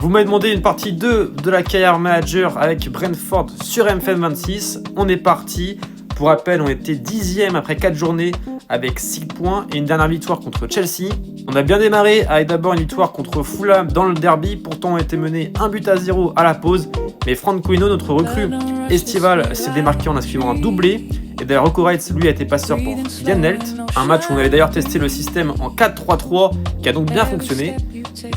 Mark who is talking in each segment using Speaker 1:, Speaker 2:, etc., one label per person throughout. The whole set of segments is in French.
Speaker 1: Vous m'avez demandé une partie 2 de la Career Manager avec Brentford sur MFM26. On est parti. Pour rappel, on était 10e après 4 journées avec 6 points et une dernière victoire contre Chelsea. On a bien démarré avec d'abord une victoire contre Fulham dans le derby. Pourtant, on était mené 1-0 à la pause. Mais Franco Hino, notre recrue estival, s'est démarqué en inscrivant un doublé. Et d'ailleurs, Rocco Reitz, lui, a été passeur pour Jan Nelt. Un match où on avait d'ailleurs testé le système en 4-3-3 qui a donc bien fonctionné.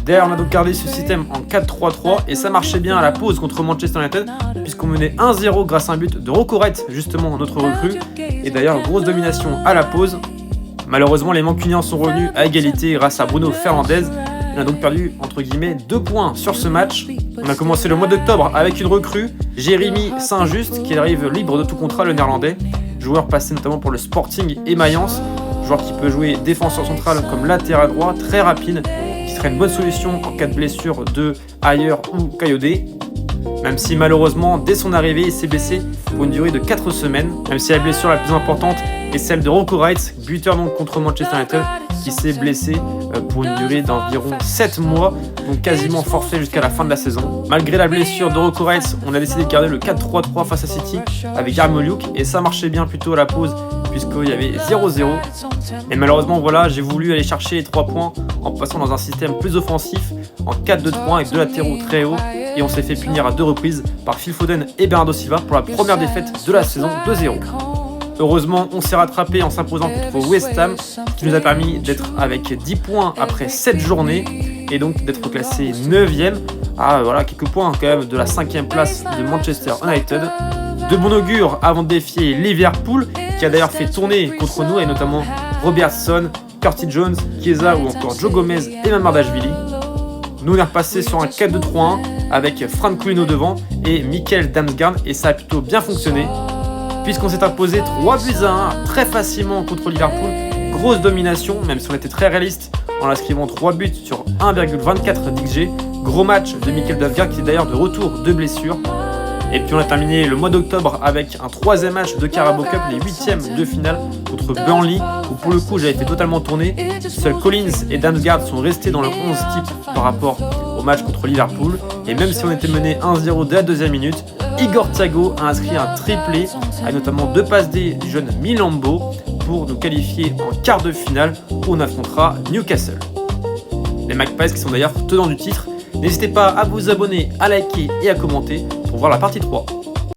Speaker 1: D'ailleurs, on a donc gardé ce système en 4-3-3 et ça marchait bien à la pause contre Manchester United puisqu'on menait 1-0 grâce à un but de Rocco Reitz, justement notre recrue. Et d'ailleurs, grosse domination à la pause. Malheureusement, les Mancuniens sont revenus à égalité grâce à Bruno Fernandes. On a donc perdu, entre guillemets, 2 points sur ce match. On a commencé le mois d'octobre avec une recrue, Jérémy Saint-Just, qui arrive libre de tout contrat, le néerlandais. Joueur passé notamment pour le Sporting et Mayence. Joueur qui peut jouer défenseur central comme latéral droit, très rapide, qui serait une bonne solution en cas de blessure de Ayer ou Kayode. Même si malheureusement, dès son arrivée, il s'est blessé pour une durée de 4 semaines. Même si la blessure la plus importante est celle de Rocco Reitz, buteur donc contre Manchester United, qui s'est blessé pour une durée d'environ 7 mois, donc quasiment forfait jusqu'à la fin de la saison. Malgré la blessure de Rocco Reitz, on a décidé de garder le 4-3-3 face à City avec Yarmolyuk et ça marchait bien plutôt à la pause puisqu'il y avait 0-0. Et malheureusement, voilà, j'ai voulu aller chercher les 3 points en passant dans un système plus offensif en 4-2-3 avec 2 latéraux très hauts et on s'est fait punir à 2 reprises par Phil Foden et Bernardo Silva pour la première défaite de la saison 2-0. Heureusement, on s'est rattrapé en s'imposant contre West Ham, qui nous a permis d'être avec 10 points après 7 journées et donc d'être classé 9e à quelques points quand même de la 5e place de Manchester United. De bon augure avant de défier Liverpool, qui a d'ailleurs fait tourner contre nous, et notamment Robertson, Curtis Jones, Chiesa ou encore Joe Gomez et Mamardashvili. Nous on est repassé sur un 4-2-3-1 avec Franco Hino devant et Mikkel Damsgaard et ça a plutôt bien fonctionné. Puisqu'on s'est imposé 3-1 très facilement contre Liverpool, grosse domination, même si on était très réaliste en inscrivant 3 buts sur 1,24 d'XG. Gros match de Mikkel Damsgaard qui est d'ailleurs de retour de blessure. Et puis on a terminé le mois d'octobre avec un 3e match de Carabao Cup, les 8e de finale contre Burnley, où pour le coup j'avais fait totalement tourner. Seuls Collins et Damsgaard sont restés dans le 11 type par rapport au match contre Liverpool. Et même si on était mené 1-0 dès la 2e minute, Igor Thiago a inscrit un triplé avec notamment 2 passes D du jeune Milambo pour nous qualifier en quart de finale où on affrontera Newcastle. Les Magpies qui sont d'ailleurs tenants du titre. N'hésitez pas à vous abonner, à liker et à commenter pour voir la partie 3.